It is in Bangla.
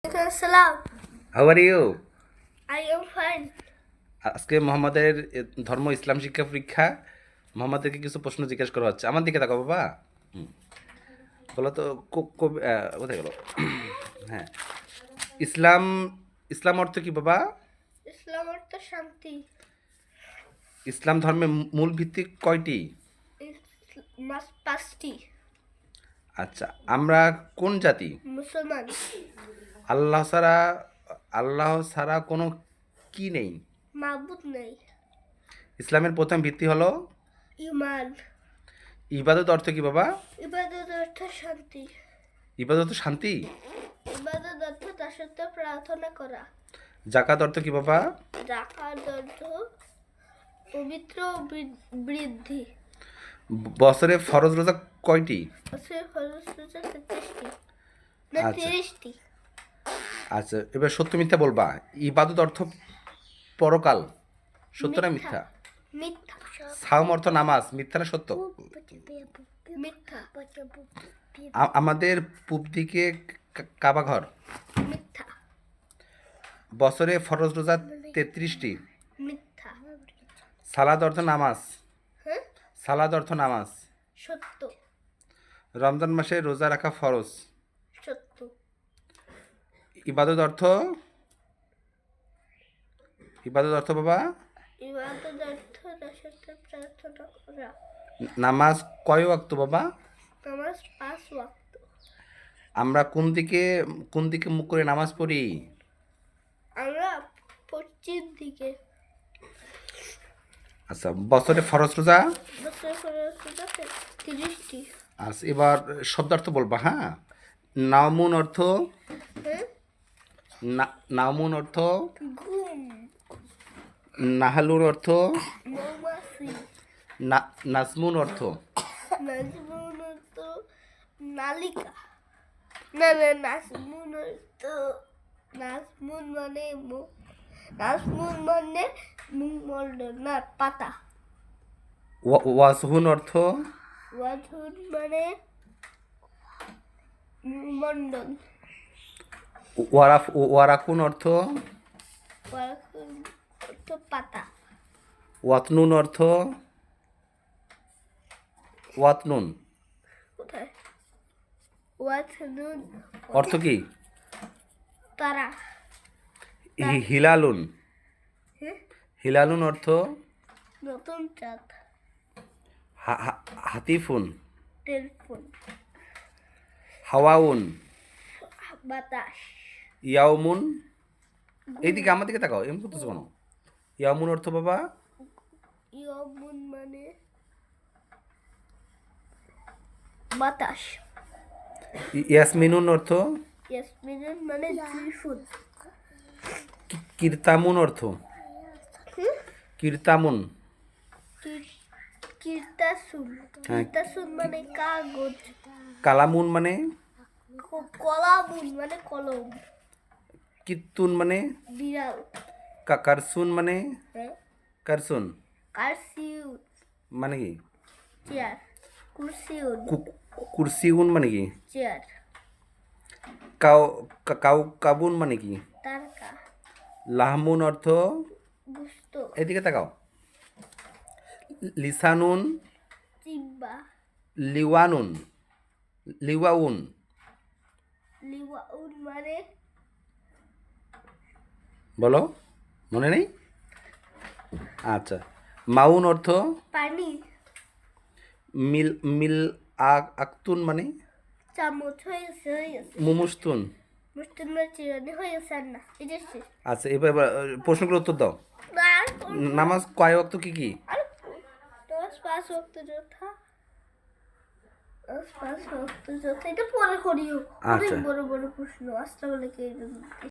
Assalam. How are you? I am fine. আজকে মোহাম্মদের ধর্ম ইসলাম শিক্ষা পরীক্ষা। মোহাম্মদকে কিছু প্রশ্ন জিজ্ঞেস করা হচ্ছে। আমার দিকে তাকাও বাবা। হুম। বলো তো কোথায় গেল? হ্যাঁ, ইসলাম ইসলাম অর্থ কি বাবা? ইসলাম অর্থ শান্তি। ইসলাম ধর্মের মূল ভিত্তি কয়টি? পাঁচটি। আচ্ছা, আমরা কোন জাতি? মুসলমান। আল্লাহ ছাড়া আল্লাহ ছাড়া কোনো কি নেই? মাবুদ নেই। ইসলামের প্রথম ভিত্তি হলো ইমান। ইবাদত অর্থ কি বাবা? ইবাদত অর্থ শান্তি। ইবাদত শান্তি। ইবাদত অর্থ দাসত্ব প্রার্থনা করা। জাকাত অর্থ কি বাবা? জাকাত অর্থ পবিত্র বৃদ্ধি। বছরে ফরজ রোজা কয়টি? বছরে ফরজ রোজা 33টি না আচ্ছা 30টি। আচ্ছা, এবার সত্য মিথ্যা বলবা। ইবাদত অর্থ পরকাল, সত্য না মিথ্যা? মিথ্যা। সাওম অর্থ নামাজ, মিথ্যা না সত্য? মিথ্যা। আমাদের পূব দিকে কাবা ঘর। মিথ্যা। বছরে ফরজ রোজা 33টি। মিথ্যা। সালাদ অর্থ নামাজ। হ্যাঁ, সালাদ অর্থ নামাজ। সত্য। রমজান মাসে রোজা রাখা ফরজ। সত্য। ইবাদত অর্থ বাবা? ইবাদত অর্থ দাসত্ব প্রার্থনা করা। নামাজ কয় ওয়াক্ত বাবা? নামাজ 5 ওয়াক্ত। আমরা কোন দিকে মুখ করে নামাজ পড়ি? আমরা পশ্চিম দিকে। আচ্ছা, বছরে ফরজ রোজা। বছরে ফরজ রোজা 30টি। আচ্ছা, এবার শব্দার্থ বলবা। হ্যাঁ, নামুন অর্থ? হ্যাঁ, নামুন অর্থ? ঘুম। নাহালুন অর্থ? মৌমাছি। নাজমুন অর্থ? নাজমুন অর্থ নালিকা। না না, নাজমুন অর্থ নাজমুন মানে নাজমুন মানে মুখমণ্ডল না পাতা। ওয়াজহুন অর্থ? ওয়াজুন মানে মুখমণ্ডল। ওয়ারাকুন অর্থ? ওয়ারাকুন অর্থ পাতা। ওয়াতনুন অর্থ? ওয়াতনুন কোথায়? ওয়াজুন অর্থ কি? তারা। হিলালুন। হ্যাঁ, হিলালুন অর্থ? নতুন চাঁদ। হাতিফুন। টেলিফোন। হাওয়াউন। বাতাস। ইয়াউমুন। এইদিকে আমার দিকে তাকাও, এমন করতেছো কেন? ইয়াউমুন অর্থ বাবা? ইয়মুন মানে বাতাস। ইয়াসমিনুন অর্থ? ইয়াসমিনুন মানে জুঁই। কিরতামুন অর্থ? কিরতামুন। কিরতাসুন। কিরতাসুন মানে কাগজ। কালামুন মানে? কলামুন মানে কলম। কিত্তুন মানে? বিড়াল। কারসুন মানে? হ্যাঁ, কারসুন কারসিউন মানে কি? চেয়ার। কুরসিউন কুরসিউন মানে কি? চেয়ার। কাবুন মানে কি? তারকা। লাহমুন অর্থ? গুস্ত। এদিকে তাকাও। লিসানুন? জিব্বা। লিওয়ানুন। লিওয়াউন। লিওয়াউন মানে বলো, মনে নেই? আচ্ছা, মাউন অর্থ? পানি। মিল মিল আক্তুন মানে? চামচ। হয়েছে। মুমুস্তুন। মুসলিমের চিরনি হয়েছে না এদেশে। আচ্ছা, এবার প্রশ্নগুলো উত্তর দাও। নামাজ কয় ওয়াক্ত কি কি? আর 5 ওয়াক্ত যথা। 5 ওয়াক্ত যথা এটা পরে করিও। অনেক আচ্ছা। বড় বড় প্রশ্ন আসতে বলে কে